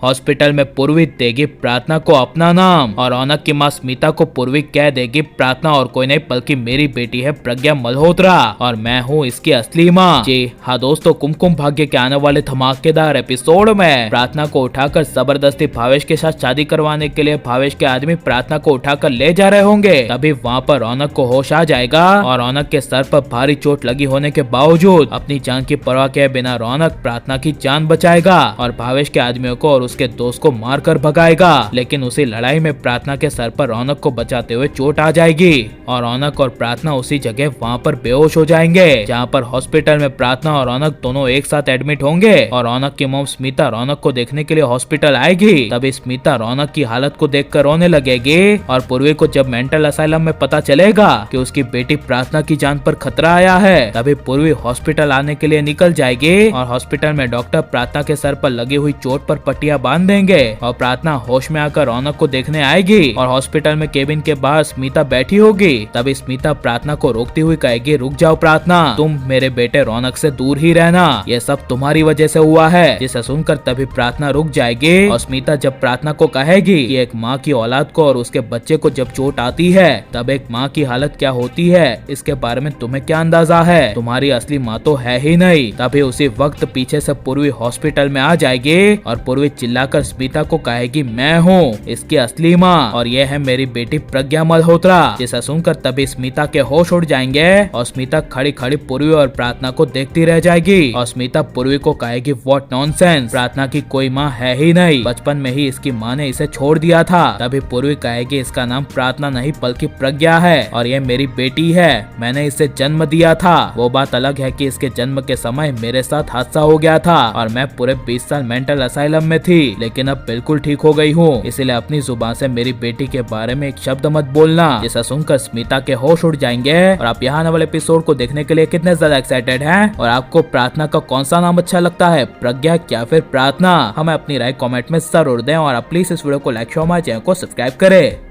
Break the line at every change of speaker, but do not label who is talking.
Hospital में पूर्वी देगी प्रार्थना को अपना नाम और रौनक की मां स्मिता को पूर्वी कह देगी प्रार्थना और कोई नहीं बल्कि मेरी बेटी है प्रज्ञा मल्होत्रा और मैं हूँ इसकी असली माँ। जी हाँ दोस्तों, कुमकुम भाग्य के आने वाले धमाकेदार एपिसोड में प्रार्थना को उठाकर जबरदस्ती भावेश के साथ शादी करवाने के लिए भावेश के आदमी प्रार्थना को उठाकर ले जा रहे होंगे। तभी वहाँ पर रौनक को होश आ जाएगा और रौनक के सर पर भारी चोट लगी होने के बावजूद अपनी जान की परवाह किए बिना रौनक प्रार्थना की जान बचाएगा और भावेश के आदमियों को और उसके दोस्त को मारकर भगाएगा। लेकिन उसी लड़ाई में प्रार्थना के सर पर रौनक को बचाते हुए चोट आ जाएगी और रौनक और प्रार्थना उसी जगह वहाँ पर बेहोश हो जाएंगे, जहाँ पर हॉस्पिटल में प्रार्थना और रौनक दोनों एक साथ एडमिट होंगे और रौनक की मॉम स्मिता रौनक को देखने के लिए हॉस्पिटल आएगी। तभी स्मिता रौनक की हालत को देखकर रोने लगेगी और पूर्वी को जब मेंटल असाइलम में पता चलेगा कि उसकी बेटी प्रार्थना की जान पर खतरा आया है, तभी पूर्वी हॉस्पिटल आने के लिए निकल जाएगी और हॉस्पिटल में डॉक्टर प्रार्थना के सर पर लगी हुई चोट पर पट्टियां बांध देंगे और प्रार्थना होश में आकर रौनक को देखने आएगी और हॉस्पिटल में केबिन के बाहर स्मिता बैठी होगी। तभी स्मिता प्रार्थना को रोकती हुई कहेगी, रुक जाओ प्रार्थना, तुम मेरे बेटे रौनक से दूर ही रहना, ये सब तुम्हारी वजह से हुआ है। जिसे सुनकर तभी प्रार्थना रुक जाएगी और स्मिता जब प्रार्थना को कहेगी कि एक माँ की औलाद को और उसके बच्चे को जब चोट आती है तब एक माँ की हालत क्या होती है, इसके बारे में तुम्हें क्या अंदाजा है, तुम्हारी असली माँ तो है ही नहीं। तभी उसी वक्त पीछे से पूर्वी हॉस्पिटल में आ जाएगी और पूर्वी चिल्लाकर स्मिता को कहेगी, मैं हूँ इसकी असली माँ और ये है मेरी बेटी प्रज्ञा मल्होत्रा। जिसे सुनकर तभी स्मिता के होश उड़ जाएंगे और स्मिता खड़ी खड़ी पूर्वी और प्रार्थना को देखती रह जाएगी और स्मिता पूर्वी को कहेगी, व्हाट नॉनसेंस, प्रार्थना की कोई माँ है ही नहीं, बचपन में ही इसकी माँ ने इसे छोड़ दिया था। तभी पूर्वी कहेगी, इसका नाम प्रार्थना नहीं बल्कि प्रज्ञा है और ये मेरी बेटी है, मैंने इसे जन्म दिया था। वो बात अलग है कि इसके जन्म के समय मेरे साथ हादसा हो गया था और मैं पूरे 20 साल मेंटल असाइलम में थी, लेकिन अब बिल्कुल ठीक हो गई हूँ, इसलिए अपनी जुबान से मेरी बेटी के बारे में एक शब्द मत बोलना। जिसे सुनकर स्मिता के होश उड़ जाएंगे। और आप यहाँ आने वाले एपिसोड को देखने के लिए कितने ज्यादा एक्साइटेड हैं और आपको प्रार्थना का कौन सा नाम अच्छा लगता है, प्रज्ञा या फिर प्रार्थना? हमें अपनी राय कमेंट में जरूर दें और आप प्लीज इस वीडियो को लाइक शेयर हमारे चैनल को सब्सक्राइब करें।